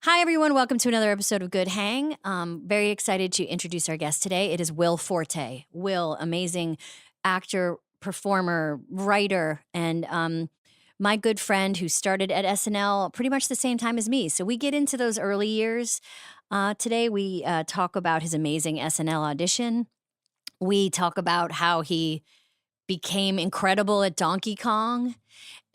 Hi, everyone. Welcome to another episode of Good Hang. Very excited to introduce our guest today. It is Will Forte. Will, amazing actor, performer, writer, and my good friend who started at SNL pretty much the same time as me. So we get into those early years. Today, we talk about his amazing SNL audition. We talk about how he became incredible at Donkey Kong.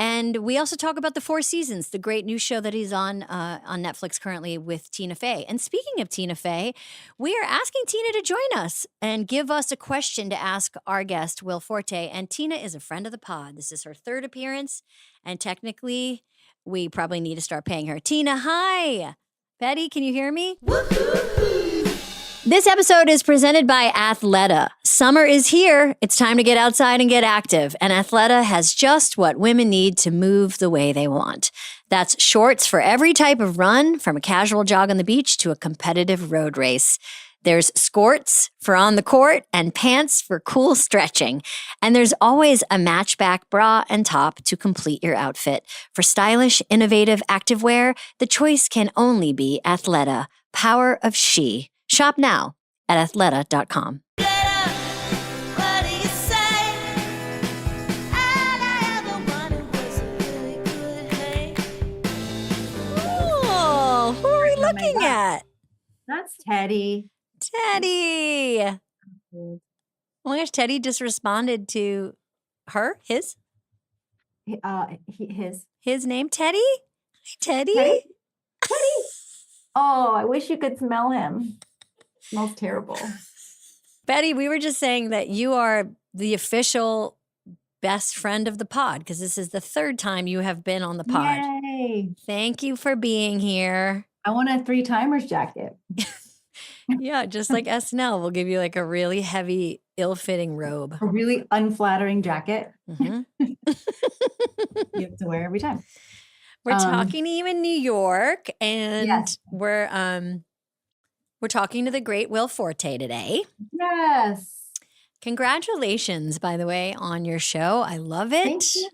And we also talk about the Four Seasons, the great new show that he's on Netflix currently with Tina Fey. And speaking of Tina Fey, we are asking Tina to join us and give us a question to ask our guest, Will Forte. And Tina is a friend of the pod. This is her third appearance. And technically, we probably need to start paying her. Tina, hi. Betty, can you hear me? This episode is presented by Athleta. Summer is here. It's time to get outside and get active. And Athleta has just what women need to move the way they want. That's shorts for every type of run, from a casual jog on the beach to a competitive road race. There's skirts for on the court and pants for cool stretching. And there's always a matchback bra and top to complete your outfit. For stylish, innovative activewear, the choice can only be Athleta. Power of she. Shop now at athleta.com. Oh, who are we looking at? That's Teddy. Teddy. Oh my gosh, Teddy just responded to her, his name, Teddy? Hi, Teddy. Teddy? Oh, I wish you could smell him. Smells terrible. Betty, we were just saying that you are the official best friend of the pod because this is the third time you have been on the pod. Yay. Thank you for being here. I want a 3-timers jacket. Yeah, just like SNL, we'll give you like a really heavy, ill-fitting robe. A really unflattering jacket. Mm-hmm. You have to wear every time. We're talking to you in New York, and yes. We're talking to the great Will Forte today. Yes. Congratulations, by the way, on your show. I love it. Thank you.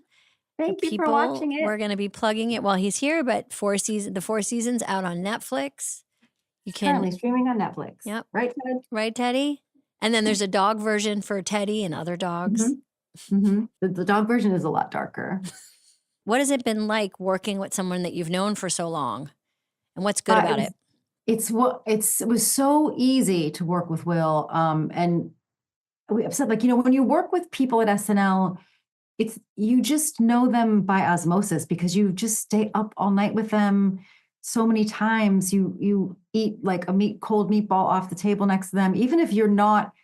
Thank you for watching it. We're going to be plugging it while he's here, but the Four Seasons out on Netflix. You can currently streaming on Netflix. Yep. Right, Ted? Right, Teddy? And then there's a dog version for Teddy and other dogs. Mm-hmm. Mm-hmm. The dog version is a lot darker. What has it been like working with someone that you've known for so long? And what's good about it? It was so easy to work with Will. And we said, like, when you work with people at SNL, you just know them by osmosis because you just stay up all night with them so many times. You eat like a cold meatball off the table next to them, even if you're not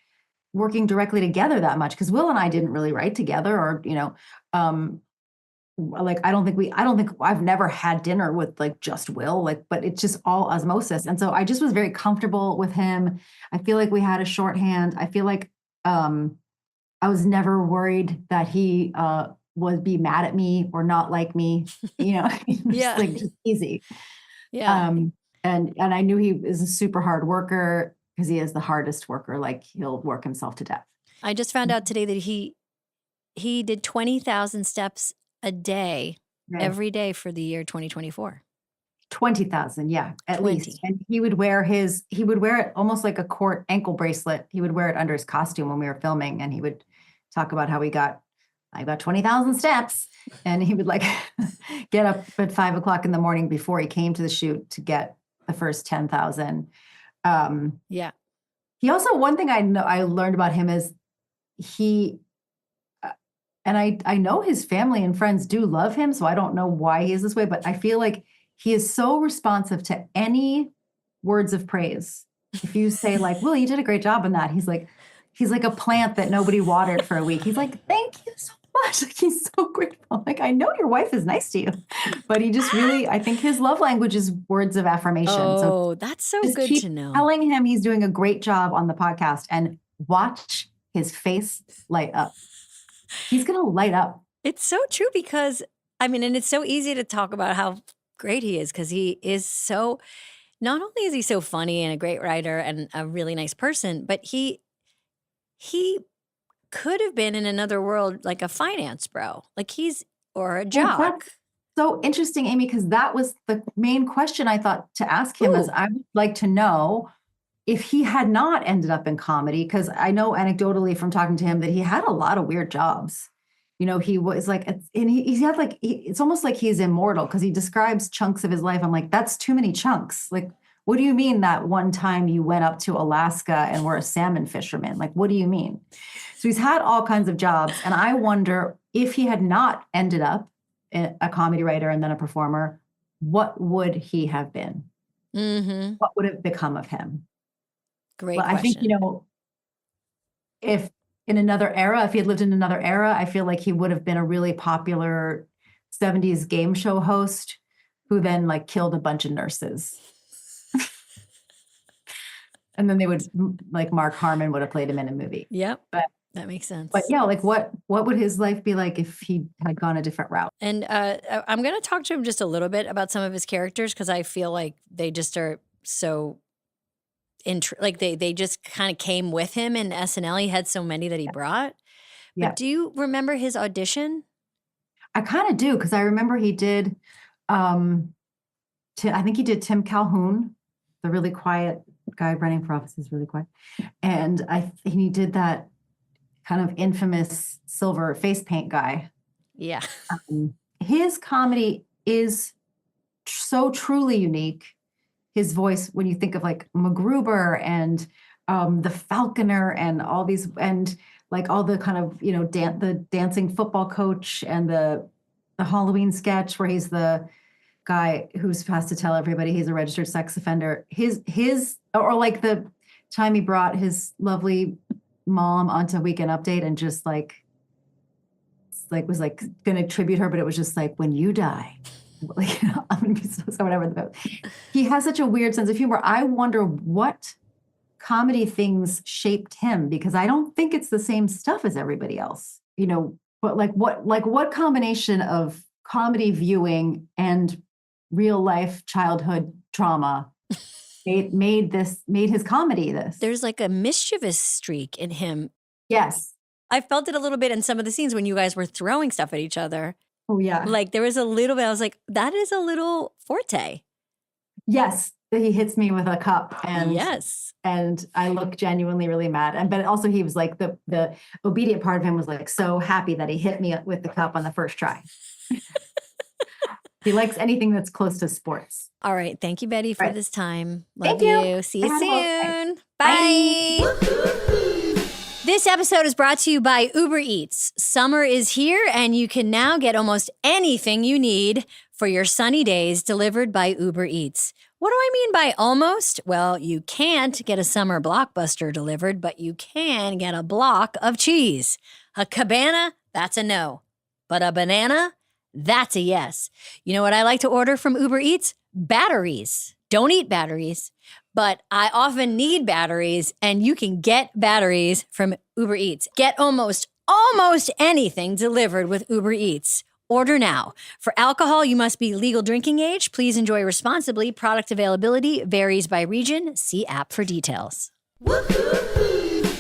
working directly together that much. Because Will and I didn't really write together, or like I don't think I've never had dinner with like just Will, but it's just all osmosis. And so I just was very comfortable with him. I feel like we had a shorthand. I feel like I was never worried that he would be mad at me or not like me, Yeah. just easy. Yeah. And I knew he is a super hard worker because he is the hardest worker. Like he'll work himself to death. I just found out today that he did 20,000 steps a day, every day for the year 2024. 20,000, yeah, at least. And he would wear it almost like a court ankle bracelet. He would wear it under his costume when we were filming, and he would talk about how I got 20,000 steps, and he would like get up at 5 o'clock in the morning before he came to the shoot to get the first 10,000. Yeah. He also, one thing I learned about him is and I know his family and friends do love him, so I don't know why he is this way, but I feel like he is so responsive to any words of praise. If you say like, "Will, you did a great job in that," he's like a plant that nobody watered for a week. He's like, "Thank you so much." Like, he's so grateful. Like, I know your wife is nice to you, but he just really, I think his love language is words of affirmation. Oh, that's so good to know. Telling him he's doing a great job on the podcast and watch his face light up. He's going to light up. It's so true because, and it's so easy to talk about how great he is because he is so, not only is he so funny and a great writer and a really nice person, but he could have been in another world like a finance bro, or a jock. So interesting, Amy, because that was the main question I thought to ask him is Ooh. I would like to know if he had not ended up in comedy, because I know anecdotally from talking to him that he had a lot of weird jobs. He was like, and he had like, it's almost like he's immortal because he describes chunks of his life. I'm like, that's too many chunks. Like, what do you mean that one time you went up to Alaska and were a salmon fisherman? Like, what do you mean? So he's had all kinds of jobs. And I wonder if he had not ended up a comedy writer and then a performer, what would he have been? Mm-hmm. What would have become of him? Great Well, I think, question. if in another era, if he had lived in another era, I feel like he would have been a really popular 70s game show host who then like killed a bunch of nurses. And then they would like Mark Harmon would have played him in a movie. Yep. But That makes but sense. yeah, like what would his life be like if he had gone a different route? And I'm going to talk to him just a little bit about some of his characters because I feel like they just are so like they just kind of came with him in SNL. He had so many that he brought. But Yeah. do you remember his audition? I kind of do because I remember he did I think he did Tim Calhoun, the really quiet guy running for office is really quiet. And he did that kind of infamous silver face paint guy. Yeah. His comedy is so truly unique. His voice, when you think of like MacGruber and the Falconer and all these, and like all the kind of, the dancing football coach and the Halloween sketch where he's the guy who's has to tell everybody he's a registered sex offender. Or like the time he brought his lovely mom onto Weekend Update and just like was like gonna tribute her, but it was just like, when you die, like, I'm gonna be so whatever. He has such a weird sense of humor. I wonder what comedy things shaped him because I don't think it's the same stuff as everybody else, but what combination of comedy viewing and real life childhood trauma made his comedy this. There's like a mischievous streak in him. Yes. I felt it a little bit in some of the scenes when you guys were throwing stuff at each other. Oh yeah. Like there was a little bit, I was like, that is a little Forte. Yes. He hits me with a cup and yes. And I look genuinely really mad. But also he was like the obedient part of him was like so happy that he hit me with the cup on the first try. He likes anything that's close to sports. All right. Thank you, Betty, for this time. Love Thank you. you. See you soon. Bye. Bye. This episode is brought to you by Uber Eats. Summer is here, and you can now get almost anything you need for your sunny days delivered by Uber Eats. What do I mean by almost? Well, you can't get a summer blockbuster delivered, but you can get a block of cheese. A cabana, that's a no. But a banana, that's a yes. You know what I like to order from Uber Eats? Batteries. Don't eat batteries, but I often need batteries, and you can get batteries from Uber Eats. Get almost anything delivered with Uber Eats. Order now. For alcohol, you must be legal drinking age. Please enjoy responsibly. Product availability varies by region. See app for details.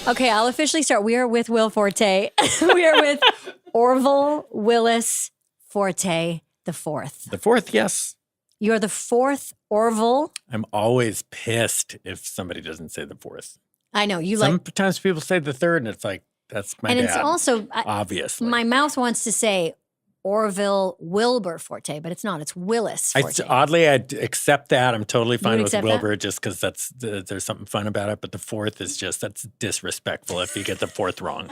Okay, I'll officially start. We are with Will Forte. We are with Orville Willis Forte the fourth. The fourth, yes. You're the fourth Orville. I'm always pissed if somebody doesn't say the fourth. I know you Sometimes people say the third, and it's like, that's my dad. And it's also obviously. My mouth wants to say Orville Wilbur Forte, but it's not. It's Willis Forte. Oddly, I'd accept that. I'm totally fine with Wilbur just because there's something fun about it. But the fourth is that's disrespectful if you get the fourth wrong.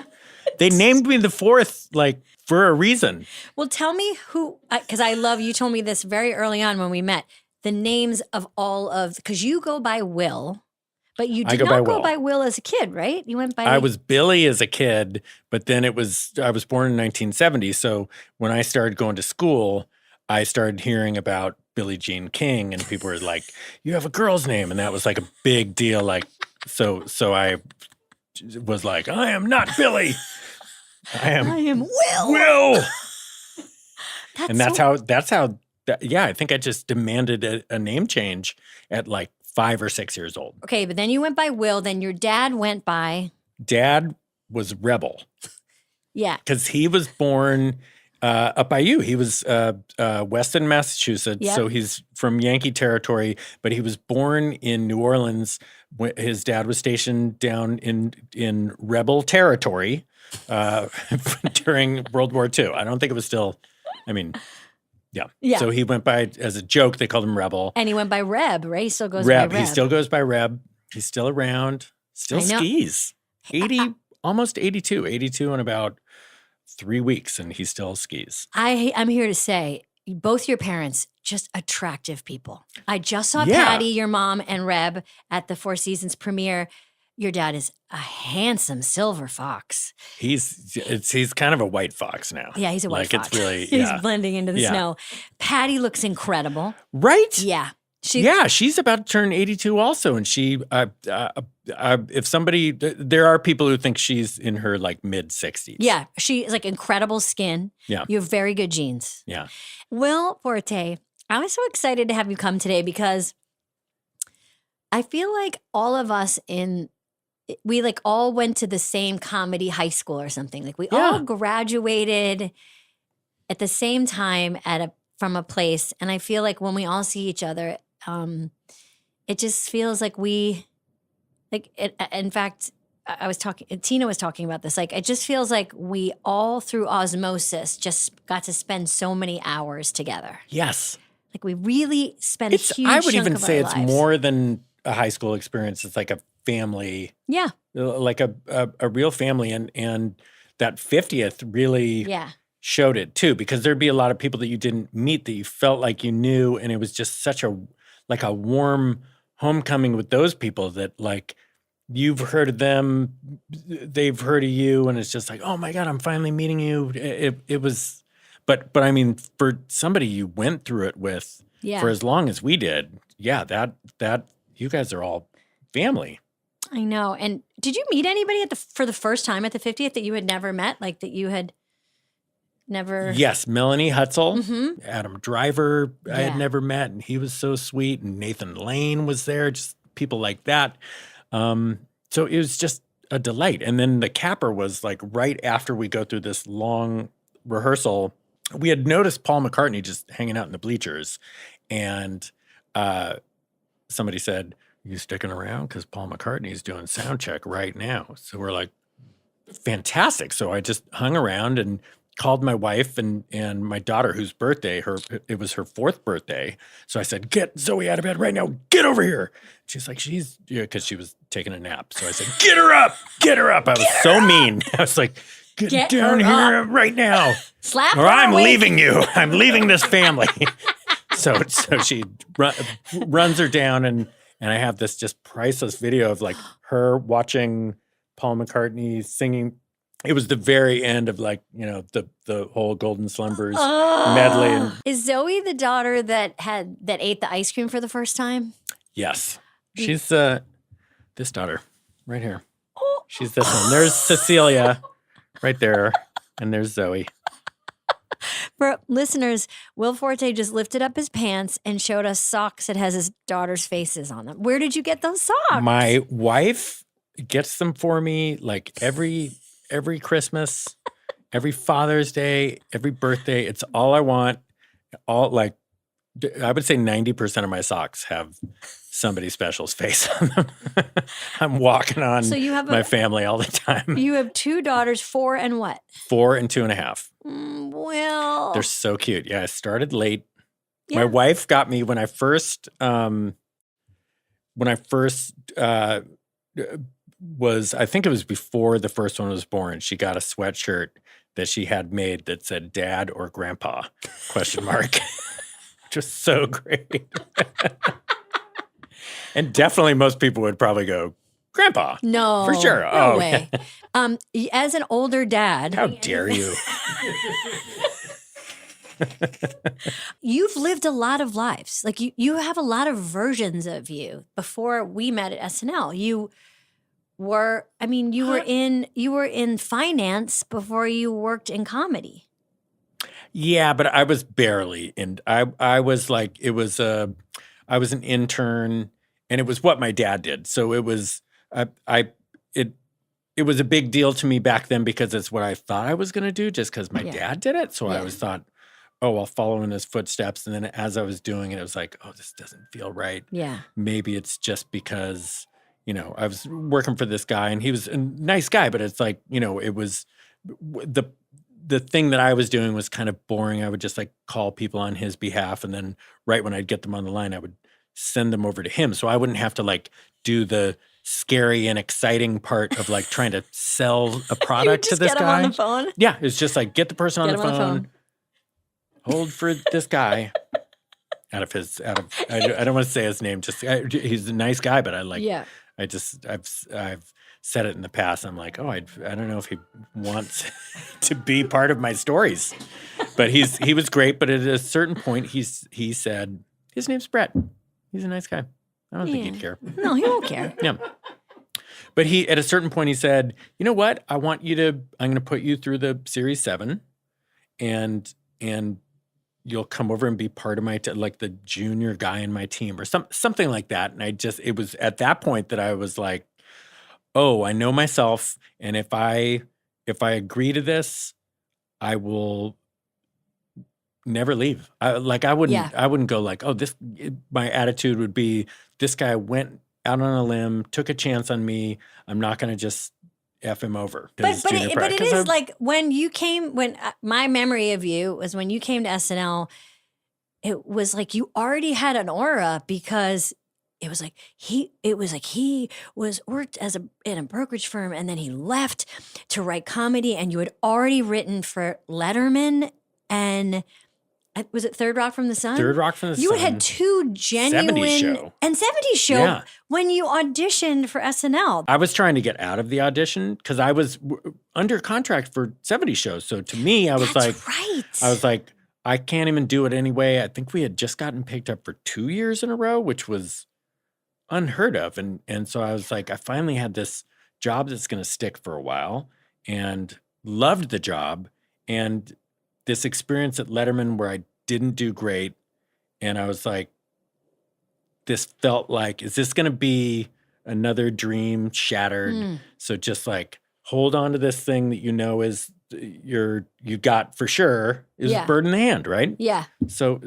They named me the fourth like for a reason. Well, tell me who, because I love, you told me this very early on when we met, the names of all of, because you go by Will. But you did not go by Will as a kid, right? You went by... I was Billy as a kid, but then I was born in 1970. So when I started going to school, I started hearing about Billie Jean King, and people were like, you have a girl's name. And that was like a big deal. Like, so I was like, I am not Billy. I am Will. Will. I think I just demanded a name change at like 5 or 6 years old. Okay, but then you went by Will. Then your dad went by... Dad was Rebel. Yeah. Because he was born Up by you. He was Weston, Massachusetts. Yep. So he's from Yankee territory, but he was born in New Orleans. His dad was stationed down in rebel territory during World War II. I don't think it was still, I mean, yeah. Yeah. So he went by, as a joke, they called him Rebel. And he went by Reb, right? He still goes Reb. by Reb. He still goes by Reb. He's still around. Still I know. skis. 80, almost 82. 82 in about 3 weeks, and he still skis. I'm here to say, both your parents, just attractive people. I just saw Yeah. Patty, your mom, and Reb at the Four Seasons premiere. Your dad is a handsome silver fox. He's kind of a white fox now. Yeah, he's a white fox. It's really, He's yeah. blending into the Yeah. snow. Patty looks incredible. Right? Yeah. She's about to turn 82 also. And she, if somebody, there are people who think she's in her like mid 60s. Yeah. She's like incredible skin. Yeah. You have very good genes. Yeah. Will Forte, I was so excited to have you come today because I feel like all of us we like all went to the same comedy high school or something. Like we all Yeah. graduated at the same time from a place. And I feel like when we all see each other, it just feels like in fact, Tina was talking about this. Like, it just feels like we all through osmosis just got to spend so many hours together. Yes. Like we really spent a huge I would chunk even of say our it's lives. more than a high school experience. It's like a family, Yeah. like a real family. And that 50th really Yeah. showed it too, because there'd be a lot of people that you didn't meet that you felt like you knew. And it was just such a warm homecoming with those people that like you've heard of them, they've heard of you. And it's just like, oh my God, I'm finally meeting you. It was, but I mean, for somebody you went through it with Yeah. for as long as we did, yeah, that you guys are all family. I know. And did you meet anybody for the first time at the 50th that you had never met? Like that you had never. Yes, Melanie Hutzel, Mhm. Adam Driver, I Yeah. had never met, and he was so sweet. And Nathan Lane was there, just people like that. So it was just a delight. And then the capper was like right after we go through this long rehearsal. We had noticed Paul McCartney just hanging out in the bleachers, and somebody said, "You sticking around? Because Paul McCartney's doing sound check right now." So we're like, fantastic. So I just hung around and called my wife and my daughter, whose birthday, it was her 4th birthday. So I said, "Get Zoe out of bed right now. Get over here." She's like, because she was taking a nap. So I said, "Get her up, get her up." I was so mean. I was like, "Get down her here right now, Slap or her I'm awake. leaving you. I'm leaving this family." So she runs her down, and I have this just priceless video of like her watching Paul McCartney singing. It was the very end of like, the whole Golden Slumbers medley. And Is Zoe the daughter that ate the ice cream for the first time? yes, she's this daughter right here. She's this one. There's Cecilia right there, and there's Zoe. For listeners, Will Forte just lifted up his pants and showed us socks that has his daughter's faces on them. Where did you get those socks? My wife gets them for me like every Christmas, every Father's Day, every birthday. It's all I want. All like, I would say 90% of my socks have somebody special's face on them. I'm walking on So you have my family all the time. You have 2 daughters, 4 and what? 4 and 2.5. Well, They're so cute. Yeah, I started late. Yeah. My wife got me when I first was, I think it was before the first one was born. She got a sweatshirt that she had made that said "Dad or Grandpa?" ? Just so great. And definitely most people would probably go, "Grandpa." no, For sure. No Oh, way. As an older dad, How dare you? you've lived a lot of lives. Like you have a lot of versions of you. Before we met at SNL, you were in finance before you worked in comedy. Yeah, but I was barely in. I was like, I was an intern, and it was what my dad did. So it was, it it was a big deal to me back then because it's what I thought I was going to do just because my Yeah. dad did it. So I Yeah. always thought, oh, I'll follow in his footsteps. And then as I was doing it, I was like, oh, this doesn't feel right. Yeah. Maybe it's just because, I was working for this guy and he was a nice guy, but it's like, it was the thing that I was doing was kind of boring. I would just like call people on his behalf. And then right when I'd get them on the line, I would send them over to him. So I wouldn't have to like do the scary and exciting part of like trying to sell a product to this get him guy. on the phone. Yeah. It's just like get the person on Get the him on the phone, phone. hold for this guy I don't want to say his name. He's a nice guy, but I've said it in the past. I'm like, I don't know if he wants to be part of my stories, but he was great. But at a certain point, he said his name's Brett. He's a nice guy. I don't think he'd care. No, he won't care. Yeah. But at a certain point, he said, you know what? I'm going to put you through the Series 7 and you'll come over and be part of my, like the junior guy in my team or something like that. And it was at that point that I was like, oh, I know myself. And if I agree to this, I will never leave. I wouldn't go like, my attitude would be, this guy went out on a limb, took a chance on me. I'm not going to just F him over. But it is like when my memory of you was when you came to SNL, it was like you already had an aura because it was like he was worked in a brokerage firm and then he left to write comedy and you had already written for Letterman and was it Third Rock from the Sun? Third Rock from the Sun. You had two genuine 70s show. And 70s show when you auditioned for SNL. I was trying to get out of the audition because I was under contract for 70 shows. So to me, I was like, I can't even do it anyway. I think we had just gotten picked up for 2 years in a row, which was unheard of. And so I was like, I finally had this job that's going to stick for a while and loved the job. And this experience at Letterman where I didn't do great. And I was like, this felt like, is this going to be another dream shattered? So just like hold on to this thing that is you got for sure is bird in the hand, right? Yeah. So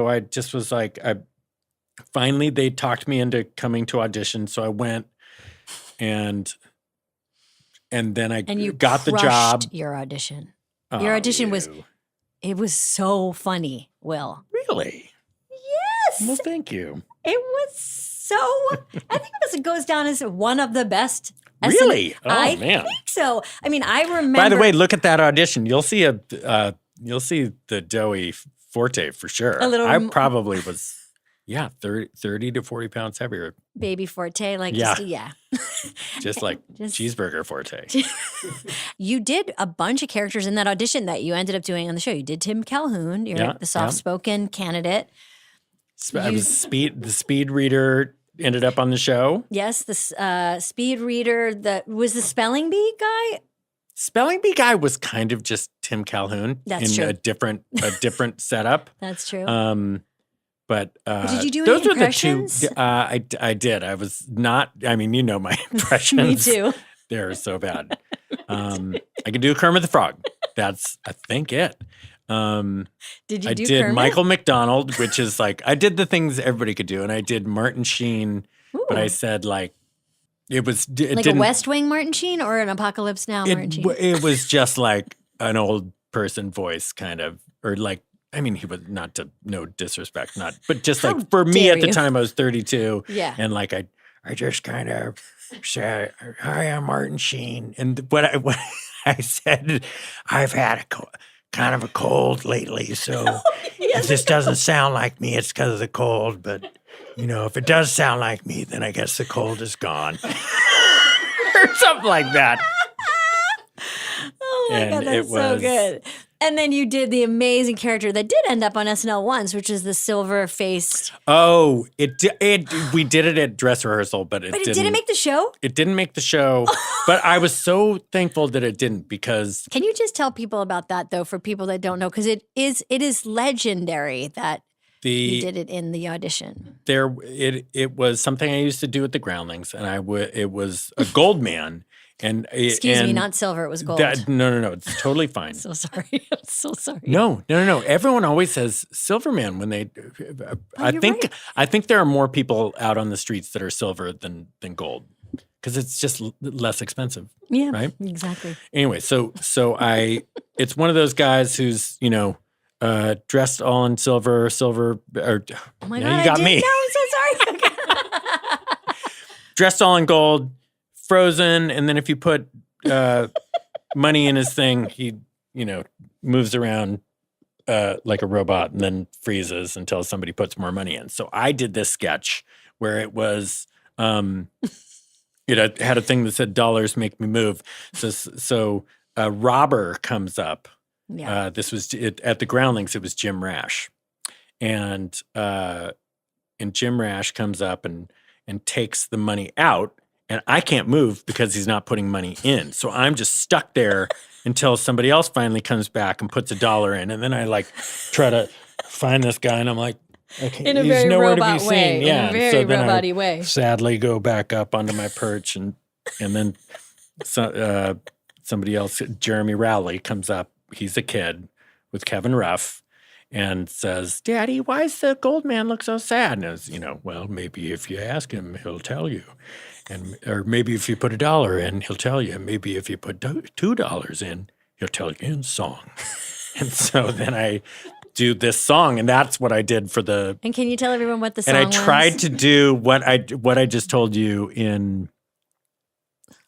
I just was like, finally they talked me into coming to audition. So I went and then I got the job. Your audition. Your audition was so funny, Will. Really? Yes. Well, thank you. It was so, I think it goes down as one of the best. Really? I man. think so. I mean, I remember. By the way, look at that audition. You'll see the doughy Forte for sure. I probably was, 30 to 40 pounds heavier. Baby Forte, like, just like cheeseburger Forte. You did a bunch of characters in that audition that you ended up doing on the show. You did Tim Calhoun. You're the soft-spoken candidate. I was the speed reader. Ended up on the show. Yes, the speed reader. Was the spelling bee guy? Spelling bee guy was kind of just Tim Calhoun in a different setup. That's true. But did you do those any impressions? Were the two. I did. I was not. I mean, my impressions. Me too. They're so bad. I can do Kermit the Frog. That's I think it. Did you I do did Kermit? Michael McDonald, which is like I did the things everybody could do, and I did Martin Sheen, but I said like it like a West Wing Martin Sheen or an Apocalypse Now Martin Sheen. It was just like an old person voice, kind of, or like I mean, he was no disrespect, but just like for me at the time, I was 32, and like I just kind of said, "Hi, I'm Martin Sheen," and what I said, I've had kind of a cold lately, so if this doesn't sound like me, it's because of the cold. But if it does sound like me, then I guess the cold is gone, or something like that. Oh my God, that's so good. And then you did the amazing character that did end up on SNL once, which is the silver-faced. Oh, we did it at dress rehearsal, but it didn't make the show? It didn't make the show, but I was so thankful that it didn't because. Can you just tell people about that though, for people that don't know? Because it is legendary that you did it in the audition. It was something I used to do at the Groundlings, and it was a Goldman. Excuse me, not silver. It was gold. No. It's totally fine. I'm so sorry. I'm so sorry. No. Everyone always says Silverman when they. I think there are more people out on the streets that are silver than gold because it's just less expensive. Yeah, right. Exactly. Anyway, so it's one of those guys who's dressed all in silver. Or Oh my God! you got me. No, I'm so sorry. Dressed all in gold, frozen, and then if you put money in his thing, he moves around like a robot and then freezes until somebody puts more money in. So I did this sketch where it was it had a thing that said "dollars make me move." So a robber comes up. Yeah. This was at the Groundlings. It was Jim Rash, and Jim Rash comes up and takes the money out, and I can't move because he's not putting money in. So I'm just stuck there until somebody else finally comes back and puts $1 in, and then I try to find this guy, and I'm like, okay, in a he's very nowhere robot to be way. seen. Yeah, In a very so then robot-y I way. sadly go back up onto my perch, and then somebody else, Jeremy Rowley, comes up. He's a kid with Kevin Ruff. And says, "Daddy, why does the gold man look so sad?" And it's, well, maybe if you ask him, he'll tell you. Or maybe if you put $1 in, he'll tell you. Maybe if you put $2 in, he'll tell you in song. And so then I do this song, and that's what I did for the. And can you tell everyone what the song was? was? And I tried to do what I just told you in.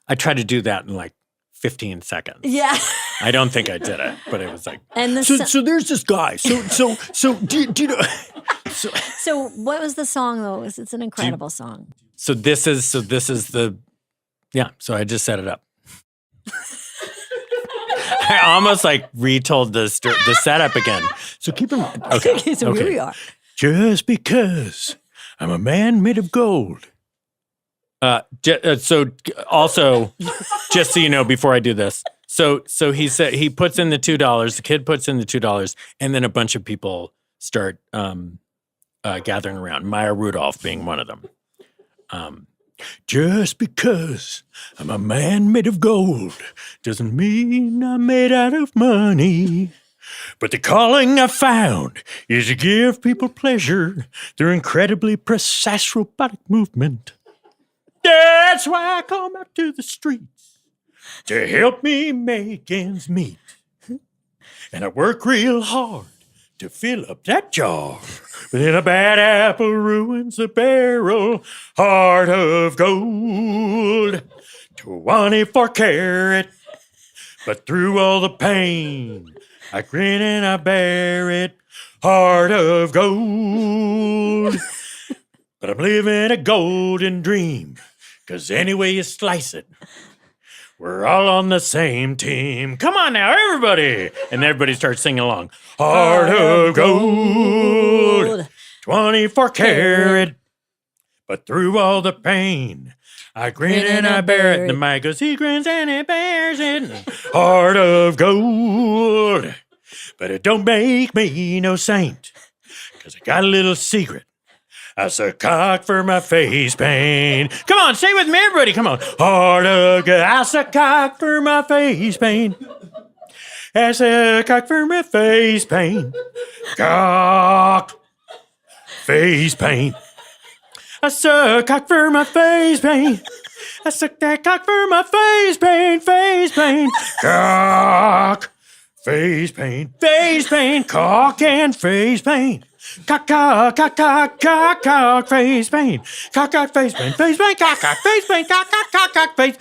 I tried to do that in 15 seconds. Yeah. I don't think I did it, but it was like. And so there's this guy. So do you know? So what was the song though? It's an incredible song. So this is the. Yeah. So I just set it up. I almost retold the setup again. So keep in mind. Okay. So here we are. Just because I'm a man made of gold. So also, just so you know, before I do this, so he said he puts in the $2. The kid puts in the $2, and then a bunch of people start gathering around. Maya Rudolph being one of them. Just because I'm a man made of gold doesn't mean I'm made out of money. But the calling I found is to give people pleasure through incredibly precise robotic movement. That's why I come out to the streets to help me make ends meet. And I work real hard to fill up that jar. But then a bad apple ruins the barrel. Heart of gold, 24 karat. But through all the pain, I grin and I bear it. Heart of gold. But I'm living a golden dream. 'Cause any way you slice it, we're all on the same team. Come on now, everybody. And everybody starts singing along. Heart of gold, 24 karat. But through all the pain, I grin and I bear it. And the mic goes, he grins and he bears it. Heart of gold. But it don't make me no saint. 'Cause I got a little secret. I suck cock for my face pain. Come on, say it with me, everybody. Come on. Heart of gold. I suck cock for my face pain. I suck cock for my face pain. Cock. Face pain. I suck cock for my face pain. I suck that cock for my face pain. Face pain. Cock. Face pain. Face pain. Cock and face pain. Cock, cock, cock, cock, cock, cock, face pain. Cock, cock, face pain, face pain, cock, cock, face pain, cock, cock, cock, cock, face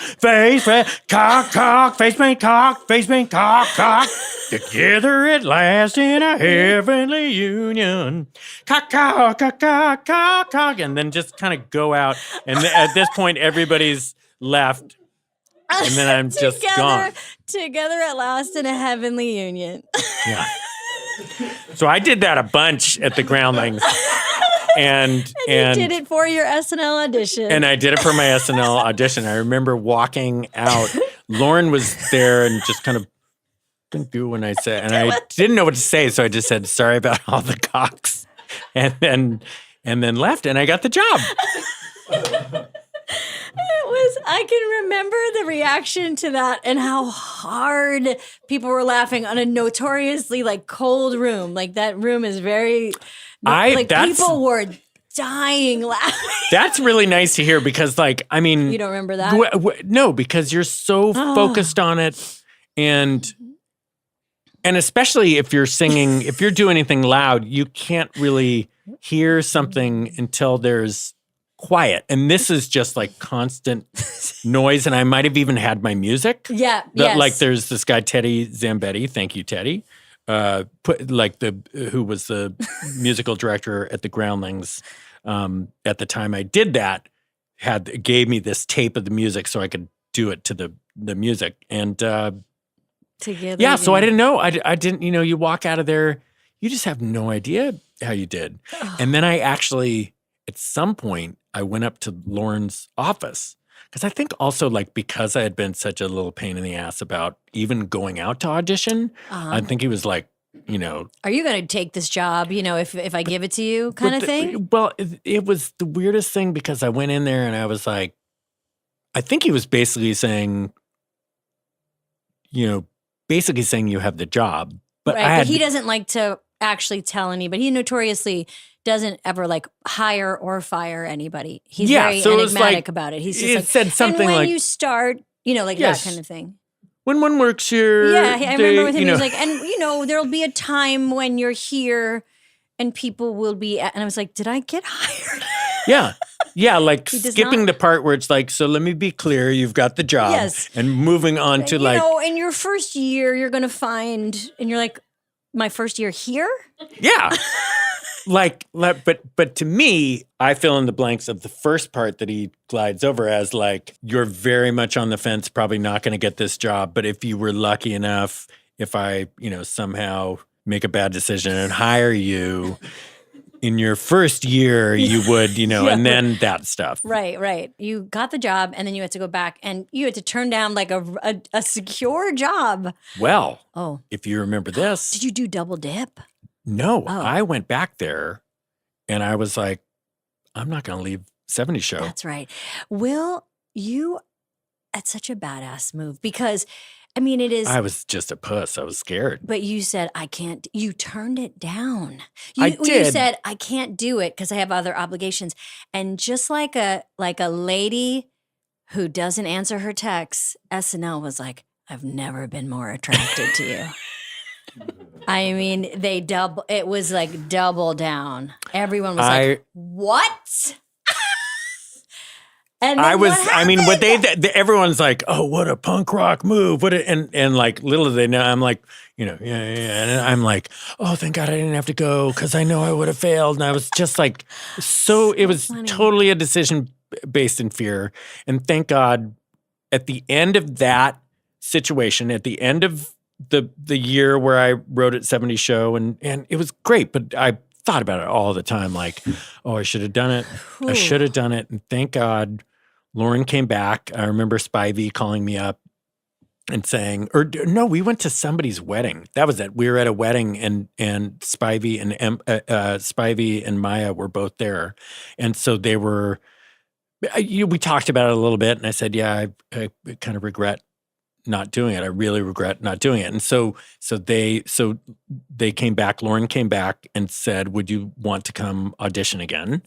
pain, cock, cock, face pain, cock, face pain, cock, cock. Together at last in a heavenly union. Cock, cock, cock, cock, cock, cock. And then just kind of go out. And at this point, everybody's left. And then I'm just gone. Together at last in a heavenly union. Yeah. So I did that a bunch at the Groundlings. And you did it for your SNL audition. And I did it for my SNL audition. I remember walking out. Lauren was there and just kind of didn't do when I said, and I didn't know what to say, so I just said, sorry about all the cocks. And then left, and I got the job. I I can remember the reaction to that and how hard people were laughing on a notoriously like cold room. Like that room is very people were dying laughing. That's really nice to hear because like, I mean, you don't remember that? No, because you're so focused on it and especially if you're singing, if you're doing anything loud, you can't really hear something until there's quiet. And this is just like constant noise. And I might have even had my music. Yeah. Yes. Like there's this guy, Teddy Zambetti. Thank you, Teddy. Who was the musical director at the Groundlings at the time I did that, gave me this tape of the music so I could do it to the music. And together. Yeah, so I didn't know. I didn't, you walk out of there, you just have no idea how you did. And then I actually, at some point, I went up to Lauren's office. Because I think also like because I had been such a little pain in the ass about even going out to audition, I think he was like, are you going to take this job, if I give it to you kind of thing? Well, it was the weirdest thing because I went in there and I was like, I think he was basically saying, you have the job. But right, but he doesn't like to actually tell anybody. He notoriously doesn't ever like hire or fire anybody. He's very enigmatic about it. He's just like, said something and when like, you start, like that kind of thing. When one works here. Yeah, I remember with him, he was like, and there'll be a time when you're here and people will be, and I was like, did I get hired? Yeah. Yeah, like skipping the part where it's like, so let me be clear, you've got the job. Yes. And moving on to like. In your first year, you're going to find, and you're like, my first year here? Yeah. But to me, I fill in the blanks of the first part that he glides over as like, you're very much on the fence, probably not going to get this job. But if you were lucky enough, if I, somehow make a bad decision and hire you, in your first year, you would, and then that stuff. Right. You got the job and then you had to go back and you had to turn down like a secure job. Well, if you remember this. Did you do double dip? No, I went back there and I was like, I'm not going to leave 70 Show. That's right. Will, that's such a badass move because it is. I was just a puss. I was scared. But you said, I can't. You turned it down. I did. You said, I can't do it because I have other obligations. And just like a lady who doesn't answer her texts, SNL was like, I've never been more attracted to you. It was like double down. Everyone was like, what? And everyone's like, oh, what a punk rock move. And like, little do they know, I'm like, yeah. And I'm like, oh, thank God I didn't have to go because I know I would have failed. And I was just like, it was funny. Totally a decision based in fear. And thank God at the end of that situation, at the end of the year where I wrote at 70 Show, and it was great, but I thought about it all the time, like, oh, I should have done it. I should have done it. And thank God Lauren came back. I remember Spivey calling me up and saying, we went to somebody's wedding. That was it. We were at a wedding and Spivey and Maya were both there. And so they were, we talked about it a little bit and I said, yeah, I kind of regret not doing it. I really regret not doing it. And so they came back, Lauren came back and said, would you want to come audition again?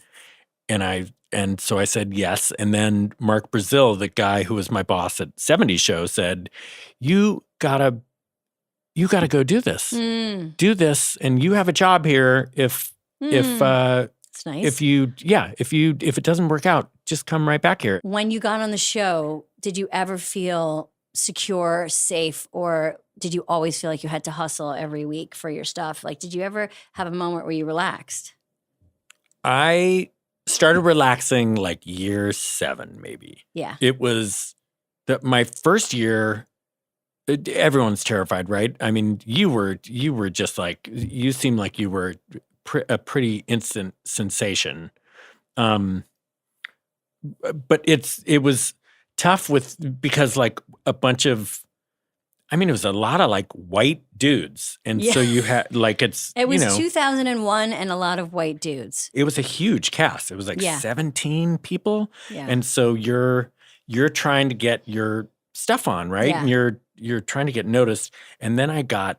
And so I said yes. And then Mark Brazil, the guy who was my boss at 70 Show, said, you gotta go do this. Do this, and you have a job here if it's nice. if it doesn't work out, just come right back here. When you got on the show, did you ever feel secure, safe, or did you always feel like you had to hustle every week for your stuff? Like, did you ever have a moment where you relaxed? I started relaxing like year 7, maybe. Yeah. It was my first year. Everyone's terrified, right? I mean, you were just like, you seemed like you were a pretty instant sensation. But it was tough because like a bunch of, it was a lot of like white dudes. And so you had like, it was 2001 and a lot of white dudes. It was a huge cast. It was like 17 people. Yeah. And so you're trying to get your stuff on, right? Yeah. And you're trying to get noticed. And then I got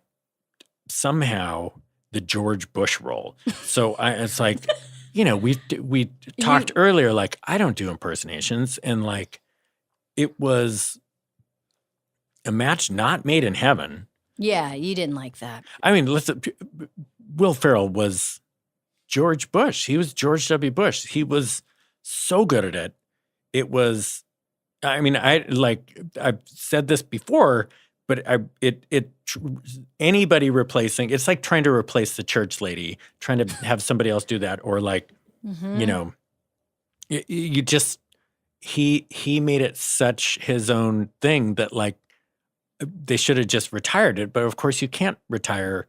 somehow the George Bush role. So it's like, we talked earlier, like, I don't do impersonations. And like, it was a match not made in heaven. Yeah, you didn't like that. I mean, listen, Will Ferrell was George Bush. He was George W. Bush. He was so good at it. It was, I mean, I've said this before, but anybody replacing, it's like trying to replace the church lady, trying to have somebody else do that, or like, you just, he made it such his own thing that like, they should have just retired it. But of course you can't retire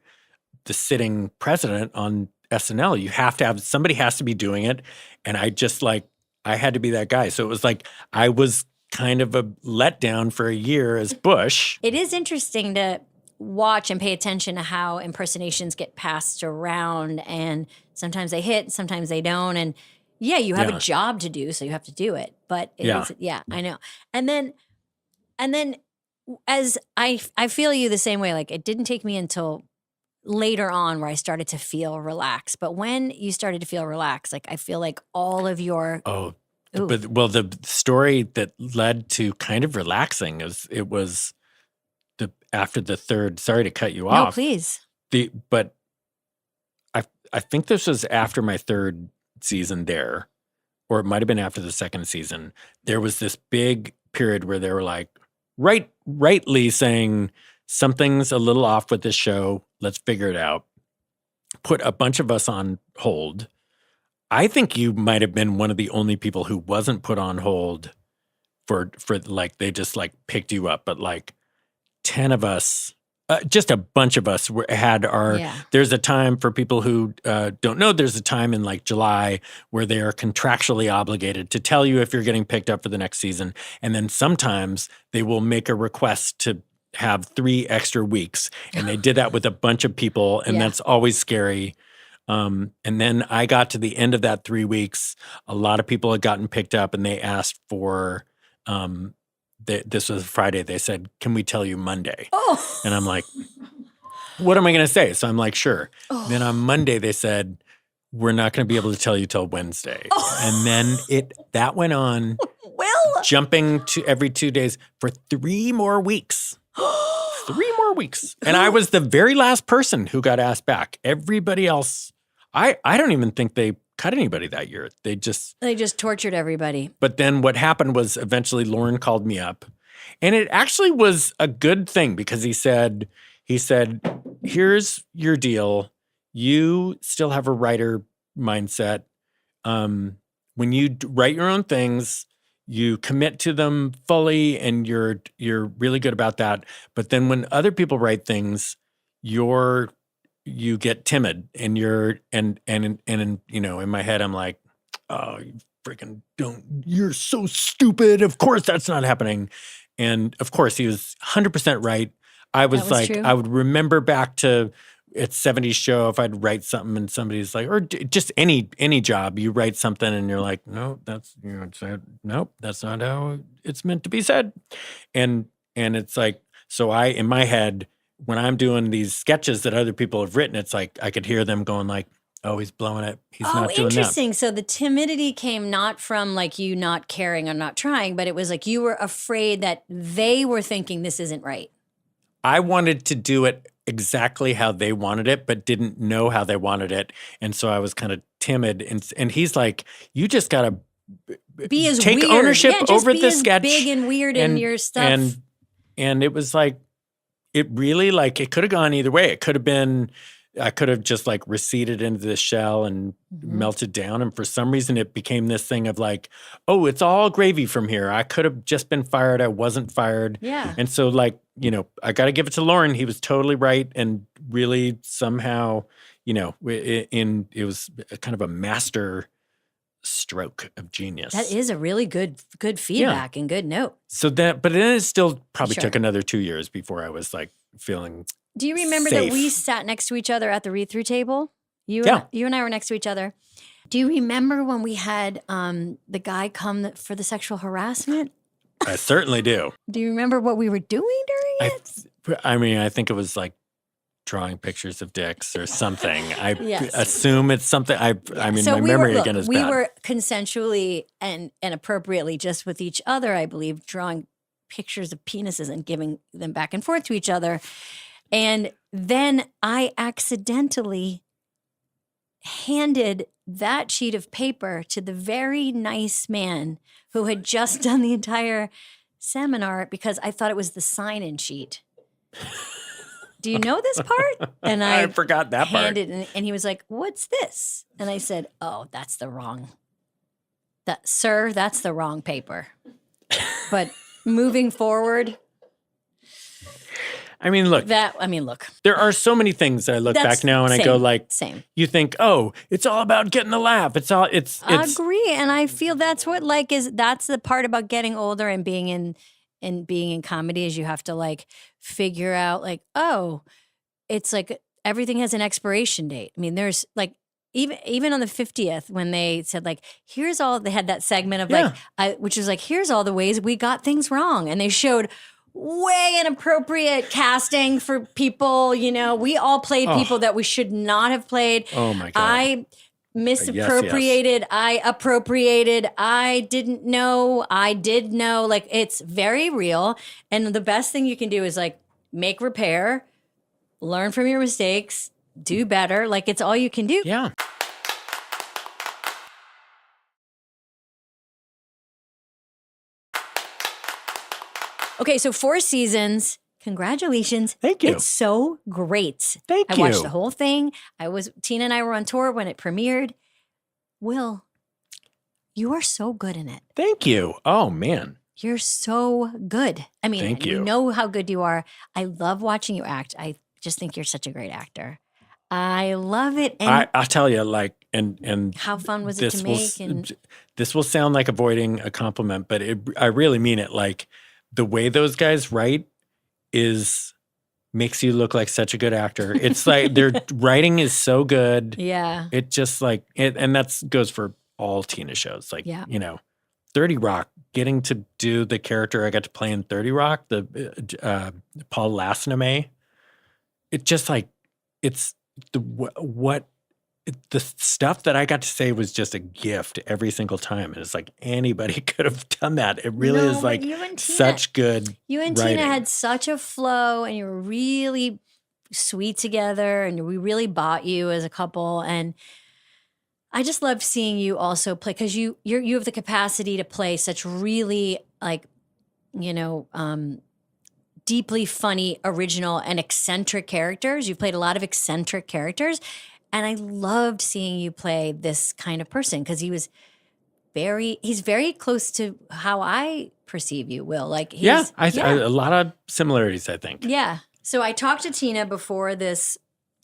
the sitting president on SNL. You have to have, somebody has to be doing it. And I had to be that guy. So it was like, I was kind of a letdown for a year as Bush. It is interesting to watch and pay attention to how impersonations get passed around, and sometimes they hit, sometimes they don't. And yeah, you have a job to do, so you have to do it. But it is, I know. And then as I feel you the same way, like it didn't take me until later on where I started to feel relaxed. But when you started to feel relaxed, like I feel like all of your the story that led to kind of relaxing is after the third. Sorry to cut you off. No, please. But I think this was after my third season there, or it might have been after the second season. There was this big period where they were like, rightly saying something's a little off with this show. Let's figure it out. Put a bunch of us on hold. I think you might have been one of the only people who wasn't put on hold for like, they just like picked you up. But like 10 of us, just a bunch of us had our, there's a time for people who don't know, there's a time in like July where they are contractually obligated to tell you if you're getting picked up for the next season. And then sometimes they will make a request to have 3 extra weeks. And they did that with a bunch of people. And that's always scary. And then I got to the end of that 3 weeks. A lot of people had gotten picked up and they asked for, this was Friday. They said, can we tell you Monday? Oh. And I'm like, what am I going to say? So I'm like, sure. Oh. Then on Monday, they said, we're not going to be able to tell you till Wednesday. Oh. And then that went on, jumping to every 2 days for 3 more weeks. 3 more weeks. And I was the very last person who got asked back. Everybody else, I don't even think they cut anybody that year. They just tortured everybody. But then what happened was eventually Lauren called me up. And it actually was a good thing because he said, here's your deal. You still have a writer mindset. When you write your own things, you commit to them fully and you're really good about that. But then when other people write things, you get timid and in my head, I'm like, oh, you freaking you're so stupid. Of course that's not happening. And of course he was 100% right. I was like, true. I would remember back to at 70s show, if I'd write something and somebody's like, or just any job, you write something and you're like, no, that's, nope, that's not how it's meant to be said. And it's like, so in my head, when I'm doing these sketches that other people have written, it's like, I could hear them going like, oh, he's blowing it. He's not doing that. Oh, interesting. So the timidity came not from like you not caring or not trying, but it was like you were afraid that they were thinking this isn't right. I wanted to do it exactly how they wanted it, but didn't know how they wanted it. And so I was kind of timid. And he's like, you just got to take weird. ownership over the sketch. Big and weird in your stuff. And it was like, it really like, it could have gone either way. It could have been, I could have just like receded into the shell and melted down. And for some reason it became this thing of like, oh, it's all gravy from here. I could have just been fired. I wasn't fired. Yeah. And so like, I got to give it to Lauren. He was totally right. And really somehow, it was kind of a master stroke of genius. That is a really good feedback and good note. So but then it still probably took another 2 years before I was like feeling Do you remember safe. that we sat next to each other at the read-through table? You and I were next to each other. Do you remember when we had the guy come for the sexual harassment? I certainly do. Do you remember what we were doing during it? I mean, I think it was like drawing pictures of dicks or something. I Yes. assume it's something. I mean, So my we memory were, again is we bad. were consensually and appropriately just with each other, I believe, drawing pictures of penises and giving them back and forth to each other. And then I accidentally handed that sheet of paper to the very nice man who had just done the entire seminar because I thought it was the sign-in sheet. Do you know this part? And I forgot that part. handed it, and he was like, "What's this?" And I said, "Oh, that's the wrong. Sir, that's the wrong paper." But moving forward, I mean, look, there are so many things that I look That's back now and I go like, same. you think, oh, it's all about getting the laugh. It's Agree, and I feel that's what that's the part about getting older and being in comedy is you have to like figure out like, oh, it's like everything has an expiration date. I mean, there's like even on the 50th when they said like, here's all they had that segment of which was like, here's all the ways we got things wrong, and they showed way inappropriate casting for people. You know, we all played people that we should not have played. Oh my God. I misappropriated. Yes. I appropriated. I didn't know. I did know. Like, it's very real. And the best thing you can do is like make repair, learn from your mistakes, do better. Like, it's all you can do. Yeah. Okay, so 4 seasons. Congratulations. Thank you. It's so great. Thank you. I watched the whole thing. Tina and I were on tour when it premiered. Will, you are so good in it. Thank you. Oh, man. You're so good. I mean, Thank you. You know how good you are. I love watching you act. I just think you're such a great actor. I love it. And I'll tell you, like, and how fun was it to make? This will sound like avoiding a compliment, but I really mean it. Like, the way those guys write makes you look like such a good actor. It's like their writing is so good. Yeah. It just like and that goes for all Tina shows. Like, you know, 30 Rock, getting to do the character I got to play in 30 Rock, the Paul Lasname. It just like it's the stuff that I got to say was just a gift every single time. And it's like anybody could have done that. It really is like such good You and writing. Tina had such a flow and you were really sweet together and we really bought you as a couple. And I just loved seeing you also play because you have the capacity to play such really like, you know, deeply funny, original, and eccentric characters. You've played a lot of eccentric characters. And I loved seeing you play this kind of person because he's very close to how I perceive you, Will. Like, a lot of similarities, I think. Yeah. So I talked to Tina before this.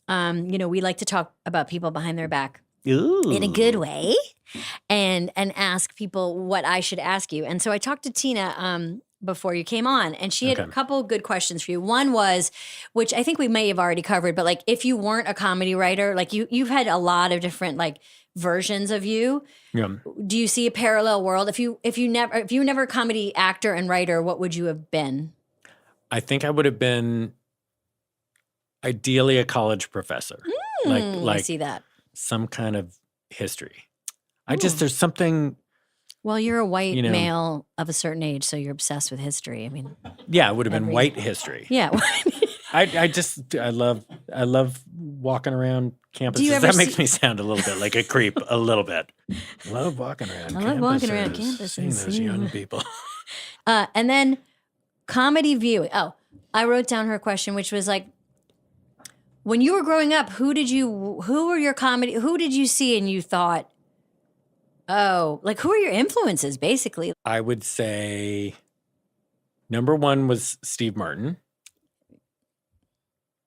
You know, we like to talk about people behind their back. Ooh. In a good way, and ask people what I should ask you. And so I talked to Tina before you came on, and she had a couple good questions for you. One was, which I think we may have already covered, but like if you weren't a comedy writer, like you've had a lot of different like versions of you. Yeah. Do you see a parallel world? If you were never a comedy actor and writer, what would you have been? I think I would have been ideally a college professor. I see that. Some kind of history. There's something. Well, you're a white male of a certain age, so you're obsessed with history. I mean, yeah, it would have been white history. Yeah. I love walking around campuses. That makes me sound a little bit like a creep, a little bit. I love walking around campuses, seeing those young people. And then comedy viewing. Oh, I wrote down her question, which was like, when you were growing up, who did you see and you thought, oh, like who are your influences basically? I would say number 1 was Steve Martin.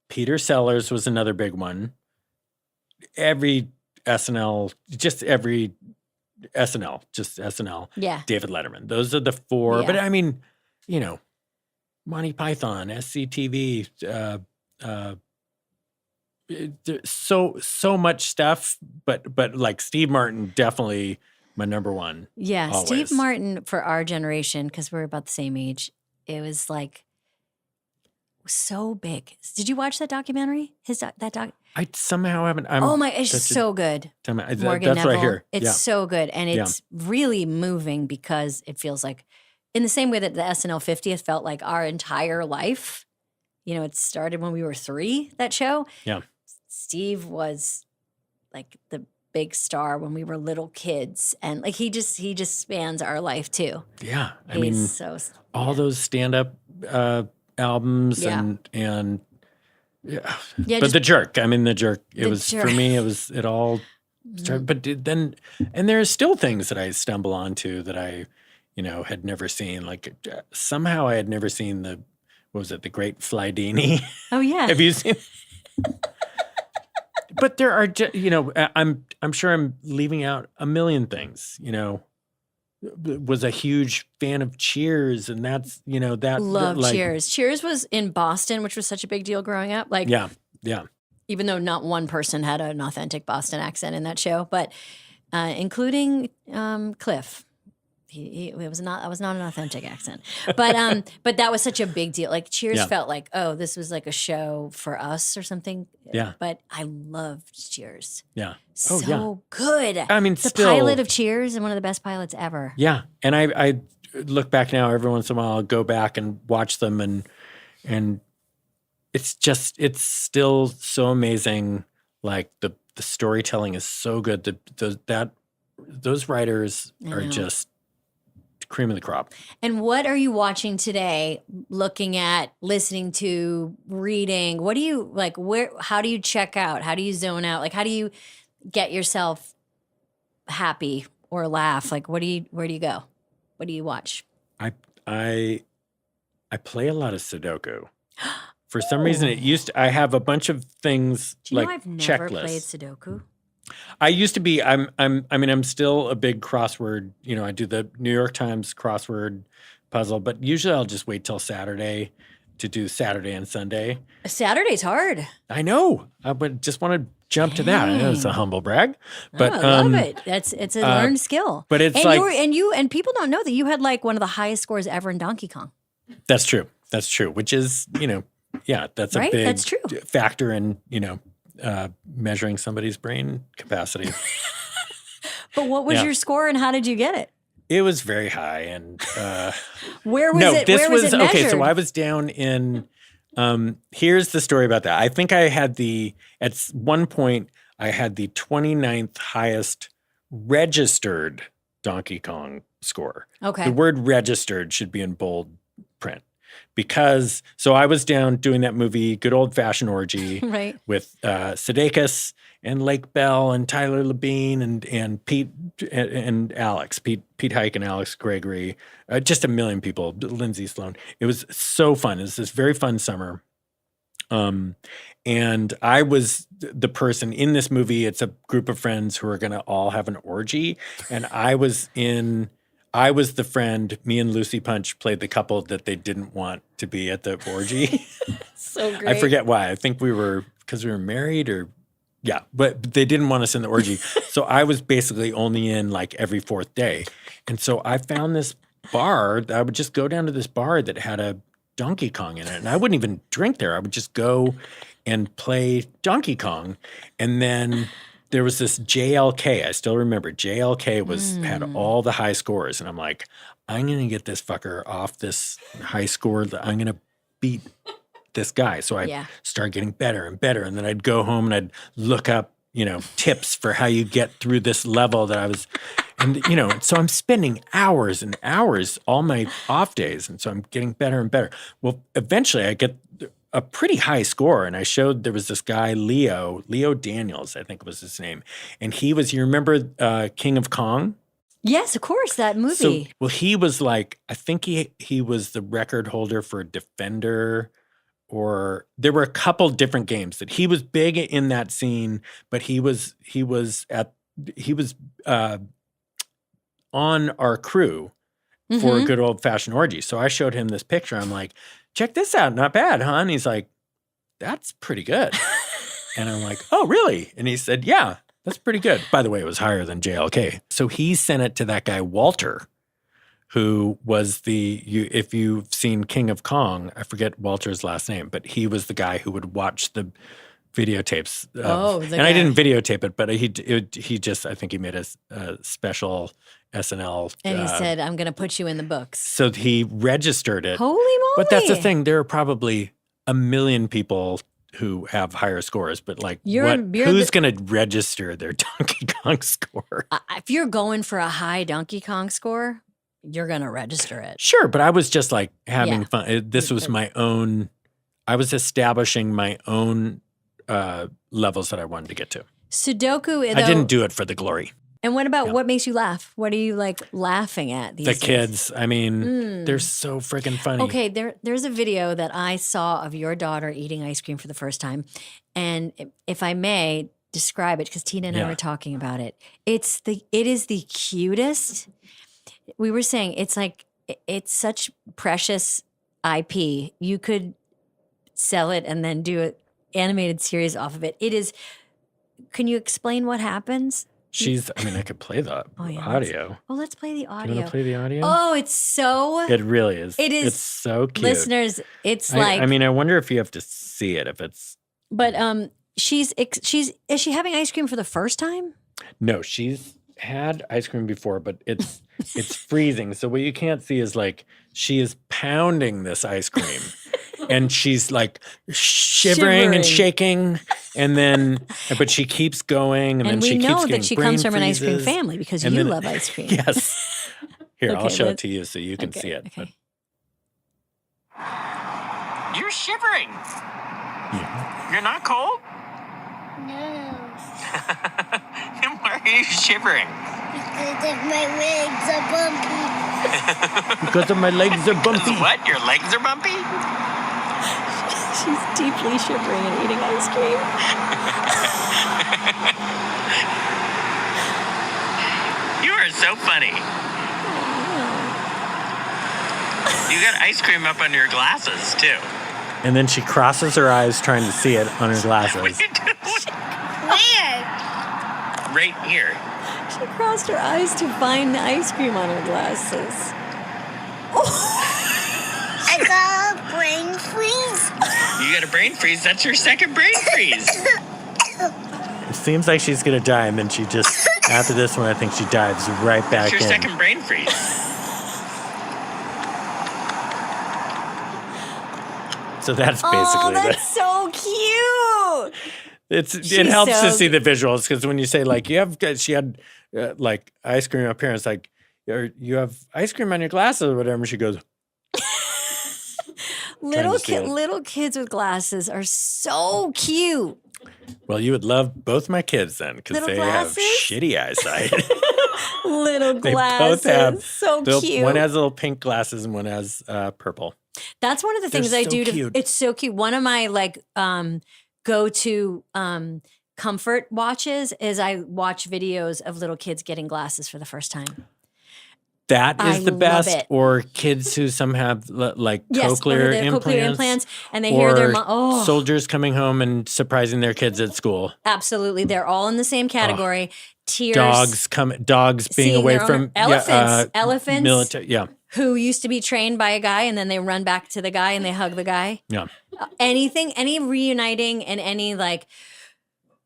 Peter Sellers was another big one. Every SNL. Yeah. David Letterman. Those are the 4. Yeah. But I mean, you know, Monty Python, SCTV, so much stuff, but like Steve Martin definitely my number one. Yeah, always. Steve Martin for our generation, because we're about the same age, it was like so big. Did you watch that documentary? That doc. I somehow haven't. Oh my, it's so good. That's Morgan what I Neville. hear. It's so good, and Yeah. it's really moving because it feels like, in the same way that the SNL 50th felt like our entire life. You know, it started when we were 3. That show. Yeah. Steve was like the big star when we were little kids, and like he just spans our life too. Yeah, I He's mean, so all those stand-up albums Yeah. and yeah. but Just The Jerk. I mean, The Jerk. It The was Jerk. for me. It all started. But then, and there are still things that I stumble onto that I, had never seen. Like somehow I had never seen the Great Flydini. oh yeah. Have you seen? But there are, I'm sure I'm leaving out a million things. Was a huge fan of Cheers, and that's Love like, Cheers. Cheers was in Boston, which was such a big deal growing up. Like, yeah. even though not one person had an authentic Boston accent in that show, but including Cliff. It was not an authentic accent, but that was such a big deal. Like Cheers Yeah. felt like, oh, this was like a show for us or something. Yeah. But I loved Cheers. Yeah. So Oh, yeah. good. I mean, The still, pilot of Cheers and one of the best pilots ever. yeah. And I look back now every once in a while. I'll go back and watch them, and it's still so amazing. Like the storytelling is so good. Those writers I are know. just cream of the crop. And what are you watching today? Looking at, listening to, reading? What do you like? How do you check out? How do you zone out? Like, how do you get yourself happy or laugh? Like, where do you go? What do you watch? I play a lot of Sudoku. For some reason, I have a bunch of things Do you like know I've never checklists. played Sudoku? I used to be. I'm still a big crossword. I do the New York Times crossword puzzle, but usually I'll just wait till Saturday to do Saturday and Sunday. Saturday's hard. I know. I would just want to jump to that. I know it's a Dang. humble brag, but I love it. It's a learned skill. But it's and like and people don't know that you had like one of the highest scores ever in Donkey Kong. that's true. That's true. Which is that's Right? a big That's true. factor in measuring somebody's brain capacity. But what was Yeah. your score and how did you get it? It was very high, and Where was no, it? this Where was it measured? okay. So I was down in. Here's the story about that. I think I had at one point I had the 29th highest registered Donkey Kong score. Okay. The word registered should be in bold print because I was down doing that movie, Good Old Fashioned Orgy, Right. with Sudeikis and Lake Bell and Tyler Labine and Pete and Alex, Pete Hike and Alex Gregory, just a million people, Lindsay Sloan. It was so fun. It was this very fun summer. And I was the person in this movie. It's a group of friends who are going to all have an orgy. And I was the friend. Me and Lucy Punch played the couple that they didn't want to be at the orgy. So great. I forget why. I think because we were married but they didn't want us in the orgy. So I was basically only in like every fourth day. And so I found this bar. I would just go down to this bar that had a Donkey Kong in it. And I wouldn't even drink there. I would just go and play Donkey Kong. And then there was this JLK. I still remember JLK had all the high scores. And I'm like, I'm going to get this fucker off this high score. I'm going to beat this guy. So I started getting better and better. And then I'd go home and I'd look up, tips for how you get through this level that I was, and, so I'm spending hours and hours all my off days. And so I'm getting better and better. Well, eventually I get a pretty high score. And I showed there was this guy, Leo Daniels, I think was his name. And he was, you remember King of Kong? Yes, of course, that movie. So, well, he was like, I think he was the record holder for Defender. Or there were a couple different games that he was big in that scene, but he was on our crew for a Good Old Fashioned Orgy. So I showed him this picture. I'm like, check this out. Not bad, huh? And he's like, that's pretty good. And I'm like, oh, really? And he said, yeah. That's pretty good. By the way, it was higher than JLK. So he sent it to that guy, Walter, who was if you've seen King of Kong, I forget Walter's last name, but he was the guy who would watch the videotapes. And I didn't videotape it, but he just, I think he made a special SNL. And he said, I'm going to put you in the books. So he registered it. Holy moly. But that's the thing. There are probably a million people who have higher scores, but like who's going to register their Donkey Kong score? If you're going for a high Donkey Kong score, you're going to register it. Sure, but I was just like having fun. This was my own, I was establishing my own levels that I wanted to get to. Sudoku, I didn't do it for the glory. And what about what makes you laugh? What are you like laughing at these days? The kids. I mean, they're so freaking funny. Okay, there's a video that I saw of your daughter eating ice cream for the first time. And if I may describe it, because Tina and I were talking about it. It is the cutest. We were saying it's such precious IP. You could sell it and then do an animated series off of it. It is. Can you explain what happens? I could play the audio. Let's play the audio. Do you want to play the audio? Oh, it's so. It really is. It is. It's so cute. Listeners, it's like. I mean, I wonder if you have to see it, if it's. But is she having ice cream for the first time? No, she's had ice cream before, but it's freezing. So what you can't see is like she is pounding this ice cream. And she's like shivering and shaking, and then, but she keeps going, and then she keeps getting we know that she comes from an ice cream family because you love ice cream. Yes. Here, I'll show it to you so you can see it. Okay. You're shivering. Yeah. You're not cold? No, Then why are you shivering? because if my legs are bumpy. Because of my legs are bumpy. What? Your legs are bumpy? She's deeply shivering and eating ice cream. You are so funny. You got ice cream up under your glasses, too. And then she crosses her eyes trying to see it on her glasses. What are you doing? Where? Right here. She crossed her eyes to find the ice cream on her glasses. I got a brain freeze. You got a brain freeze? That's your second brain freeze. It seems like she's going to die, and then she just, after this one, I think she dives right back That's your in. second brain freeze. So that's basically that's so cute. it helps so to see the visuals, because when you say like she had like ice cream up here, it's like, you have ice cream on your glasses or whatever. And she goes, Little kids with glasses are so cute. well, you would love both my kids then, because Little they glasses? have shitty eyesight. Little They glasses. both have so cute. One has little pink glasses and one has purple. That's one of the They're things I so do to cute. it's so cute. One of my go-to comfort watches is I watch videos of little kids getting glasses for the first time. That is I the love best. it. Or kids who some have like Yes, cochlear the implants. cochlear implants, and they hear their mom. Soldiers coming home and surprising their kids at school. Absolutely, they're all in the same category. Tears. Dogs being Seeing away their from owner- elephants. military. Yeah, Who used to be trained by a guy, and then they run back to the guy and they hug the guy. yeah. Any reuniting, and any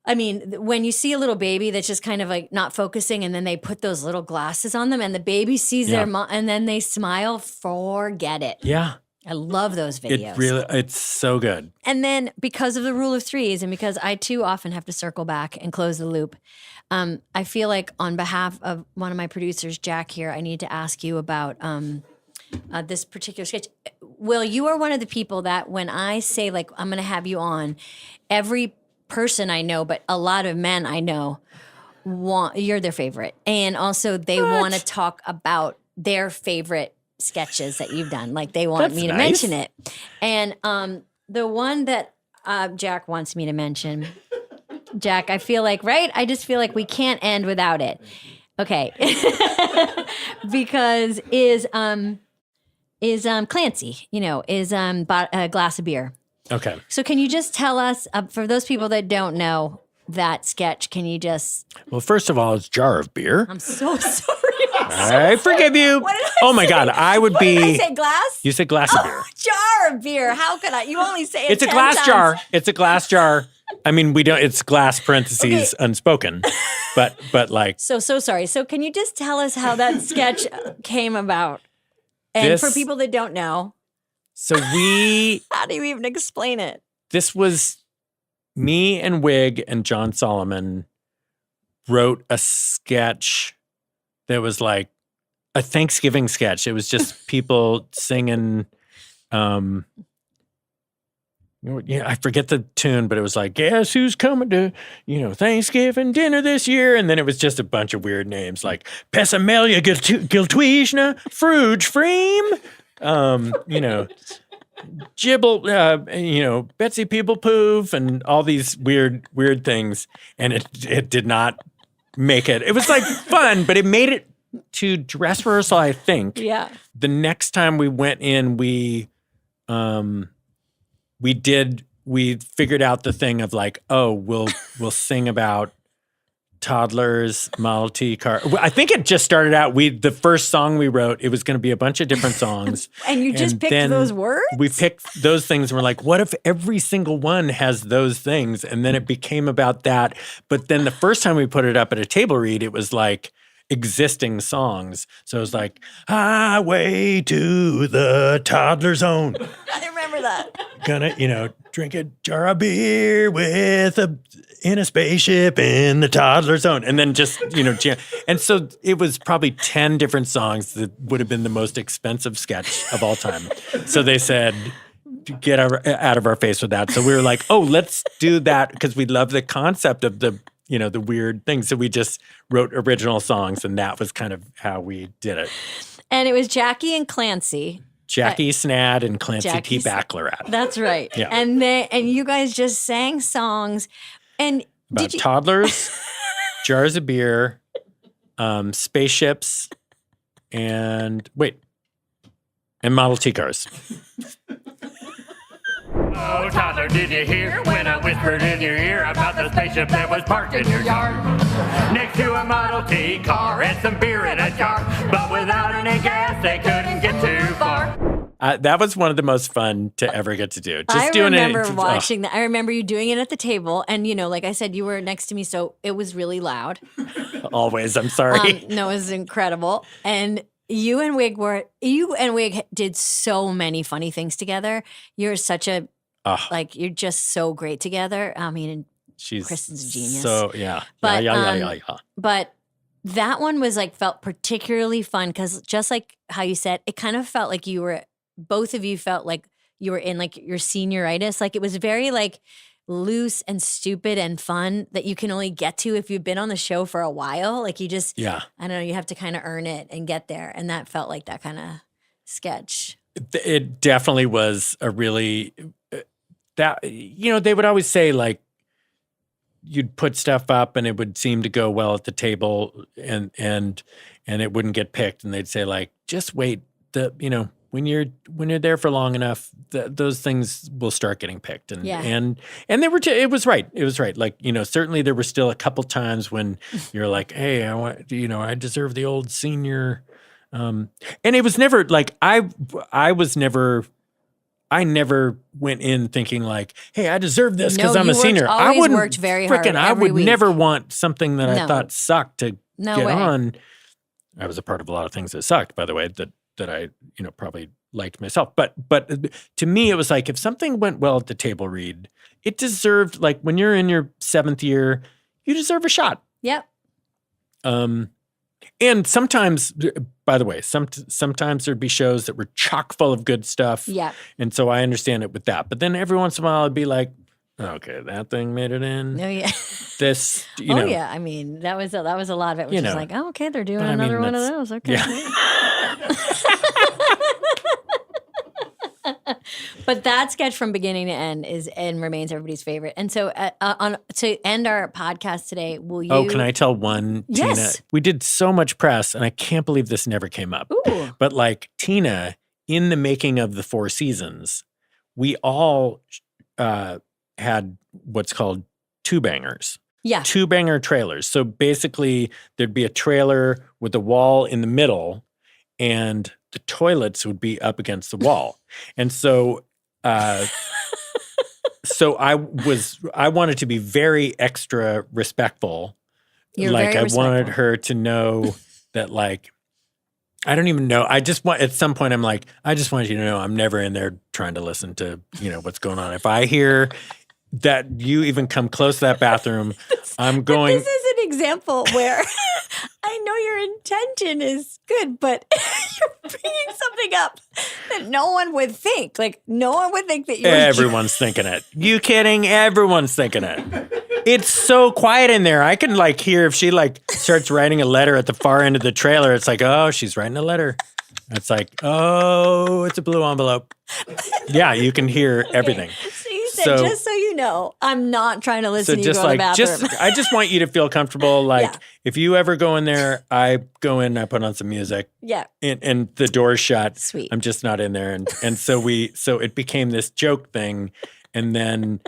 when you see a little baby that's just kind of like not focusing, and then they put those little glasses on them, and the baby sees their mom, and then they smile, forget it. Yeah. I love those videos. It's so good. And then because of the rule of threes, and because I too often have to circle back and close the loop, I feel like on behalf of one of my producers, Jack here, I need to ask you about this particular sketch. Will, you are one of the people that when I say like I'm going to have you on, every person I know, but a lot of men I know, you're their favorite. And also they want to talk about their favorite sketches that you've done. Like they want That's me to nice. mention it. And the one that Jack wants me to mention, Jack, I feel like, right? I just feel like we can't end without it. Okay. Because is Clancy, bought a glass of beer. Okay. So can you just tell us, for those people that don't know, that sketch. Can you just? Well, first of all, it's jar of beer. I'm so sorry. I forgive you. What did I Oh my say? God, I would What be. did I say? Glass? You said glass of beer. Jar of beer. How could I? You only say it It's a 10 glass times. jar. It's a glass jar. I mean, we don't. It's glass parentheses unspoken, but like So sorry. So can you just tell us how that sketch came about? And This- for people that don't know, so we. how do you even explain it? This was me and Wig and John Solomon wrote a sketch that was like a Thanksgiving sketch. It was just people singing. Yeah, I forget the tune, but it was like, guess who's coming to, Thanksgiving dinner this year? And then it was just a bunch of weird names like Pessamelia Giltweeshna, Fruge Freem, Jibble, Betsy People Poof, and all these weird things. And it did not make it. It was like fun, but it made it to dress rehearsal, I think. Yeah. The next time we went in, we figured out the thing of like, oh, we'll sing about toddlers, Model T car. I think it just started out. The first song we wrote, it was going to be a bunch of different songs. And you just picked then those words? We picked those things. And we're like, what if every single one has those things? And then it became about that. But then the first time we put it up at a table read, it was like existing songs. So it was like, Highway to the Toddler Zone. I remember that. Gonna, drink a jar of beer in a spaceship in the toddler zone. And then just, jam. And so it was probably 10 different songs that would have been the most expensive sketch of all time. So they said, get out of our face with that. So we were like, oh, let's do that because we love the concept of the weird thing. So we just wrote original songs and that was kind of how we did it. And it was Jackie and Clancy. Jackie Snad and Clancy T. Jackie Backlerat. That's right. Yeah. And you guys just sang songs. And About toddlers, jars of beer, spaceships, and Model T cars. Oh, toddler, did you hear when I whispered in your ear about the spaceship that was parked in your yard? Next to a Model T car and some beer in a jar, but without any gas, they couldn't get too far. That was one of the most fun to ever get to do. I remember watching that. I remember you doing it at the table. And, like I said, you were next to me, so it was really loud. Always. I'm sorry. No, it was incredible. And you and Wig did so many funny things together. You're such a, you're just so great together. I mean, and Kristen's a genius. So, yeah. But, yeah. But that one was felt particularly fun because just like how you said, it kind of felt like both of you felt like you were in your senioritis. It was very loose and stupid and fun that you can only get to if you've been on the show for a while. You just, I don't know, you have to kind of earn it and get there. And that felt like that kind of sketch. It definitely was a really, they would always say you'd put stuff up and it would seem to go well at the table and it wouldn't get picked. And they'd say just wait, when you're there for long enough, those things will start getting picked. And they were. It was right. It was right. Certainly there were still a couple times when you're like, hey, I want, I deserve the old senior. And it was never I never went in thinking hey, I deserve this because I'm a senior. I wouldn't worked very hard. I would never want something that I thought sucked to No get way. on. I was a part of a lot of things that sucked, by the way, that I, probably liked myself. But to me, it was if something went well at the table read, it deserved, when you're in your 7th year, you deserve a shot. Yep. And sometimes, by the way, sometimes there'd be shows that were chock full of good stuff. Yeah. And so I understand it with that. But then every once in a while, I'd be like, okay, that thing made it in. Oh, yeah. This, yeah. I mean, that was a lot of it, which is okay, they're doing another one of those. Okay. Yeah. But that sketch from beginning to end is and remains everybody's favorite. And so to end our podcast today, will you? Oh, can I tell one, Yes. Tina? We did so much press, and I can't believe this never came up. Ooh. But Tina, in the making of the 4 seasons, we all had what's called 2 bangers. Yeah. two-banger trailers. So basically, there'd be a trailer with a wall in the middle, and the toilets would be up against the wall. And so so I wanted to be very extra respectful. You're like very I wanted respectful. her to know that, like, I don't even know. I just want, at some point I'm like, I just want you to know I'm never in there trying to listen to, what's going on. If I hear that you even come close to that bathroom, I'm But going. this is an example where I know your intention is good, but you're bringing something up that no one would think. Like, no one would think that you're. Everyone's thinking it. You kidding? Everyone's thinking it. It's so quiet in there. I can like hear if she like starts writing a letter at the far end of the trailer. It's like, oh, she's writing a letter. It's like, oh, it's a blue envelope. Yeah, you can hear everything. So you said, just so you know, I'm not trying to listen to you just go to the like, bathroom. I just want you to feel comfortable. Like, Yeah. if you ever go in there, I go in, I put on some music, Yeah. and the door's shut. Sweet. I'm just not in there, and so it became this joke thing, and then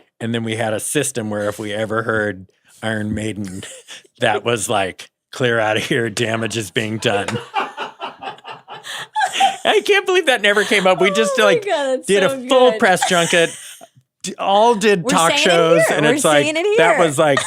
we had a system where if we ever heard Iron Maiden, that was like, clear out of here, damage is being done. I can't believe that never came up. We just Oh my like God, that's did so a full good. press junket, all did We're talk saying it shows, here. and We're it's like saying it that here. was like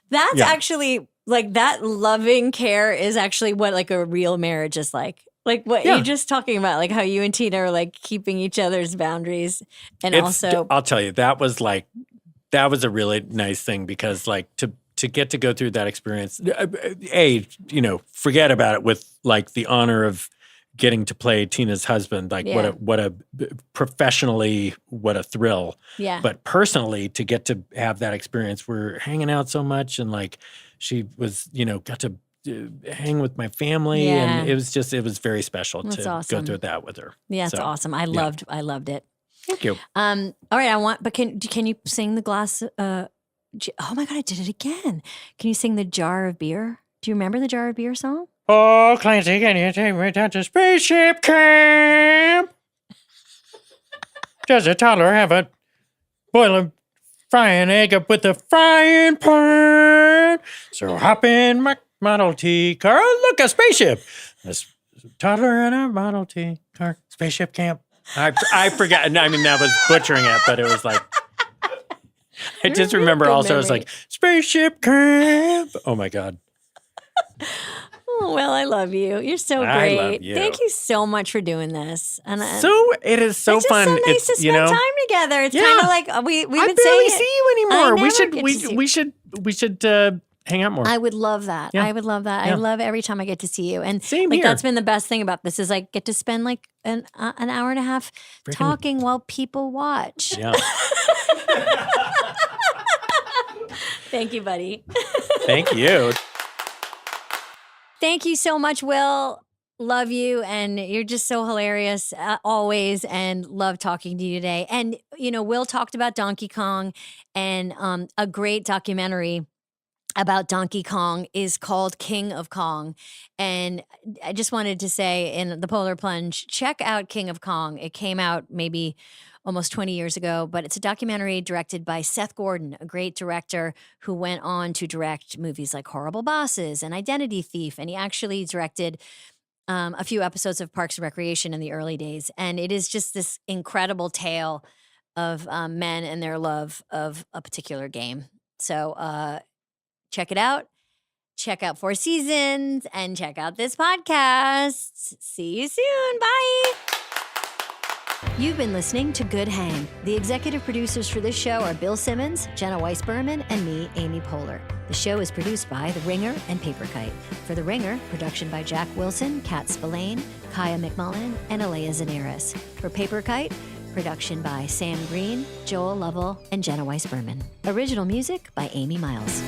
That's Yeah. actually like that loving care is actually what like a real marriage is like. Like what Yeah. you're just talking about, like how you and Tina are like keeping each other's boundaries and it's, also I'll tell you, that was a really nice thing because like to get to go through that experience, forget about it with like the honor of getting to play Tina's husband, like Yeah. what a professionally, what a thrill. yeah. But personally, to get to have that experience, we're hanging out so much, and like she was, got to hang with my family, Yeah. and it was very special That's to awesome. go through that with her. Yeah, it's So, awesome. I loved it. Thank you. All right, but can you sing the glass oh my God, I did it again. Can you sing the jar of beer? Do you remember the jar of beer song? Oh, Clancy, can you take me down to spaceship camp? Does a toddler have a boiling frying egg up with a frying pan? So hop in my Model T car. Oh, look, a spaceship. A toddler in a Model T car. Spaceship camp. I forgot. I mean, that was butchering it, but it was like, I just remember good also, it was memory. like, spaceship camp. Oh my God. Oh, well, I love you. You're so I great. love you. Thank you so much for doing this. And It is so it's just fun. so nice It's, to spend time together. It's kind of like we've I been barely saying see it. you anymore. I We never should get to see we should hang out more. I would love that. Yeah. I would love that. I Yeah. love every time I get to see you. And Same like here. that's been the best thing about this is like get to spend like an hour and a half Freaking- talking while people watch. Yeah. Thank you, buddy. Thank you. Thank you so much, Will. Love you. And you're just so hilarious always, and love talking to you today. And, Will talked about Donkey Kong, and a great documentary about Donkey Kong is called King of Kong. And I just wanted to say in the Polar Plunge, check out King of Kong. It came out maybe almost 20 years ago, but it's a documentary directed by Seth Gordon, a great director who went on to direct movies like Horrible Bosses and Identity Thief. And he actually directed a few episodes of Parks and Recreation in the early days. And it is just this incredible tale of men and their love of a particular game. So check it out. Check out Four Seasons and check out this podcast. See you soon. Bye. You've been listening to Good Hang. The executive producers for this show are Bill Simmons, Jenna Weiss-Berman, and me, Amy Poehler. The show is produced by The Ringer and Paperkite. For The Ringer, production by Jack Wilson, Kat Spillane, Kaya McMullen, and Alea Zanaris. For Paperkite, production by Sam Green, Joel Lovell, and Jenna Weiss-Berman. Original music by Amy Miles.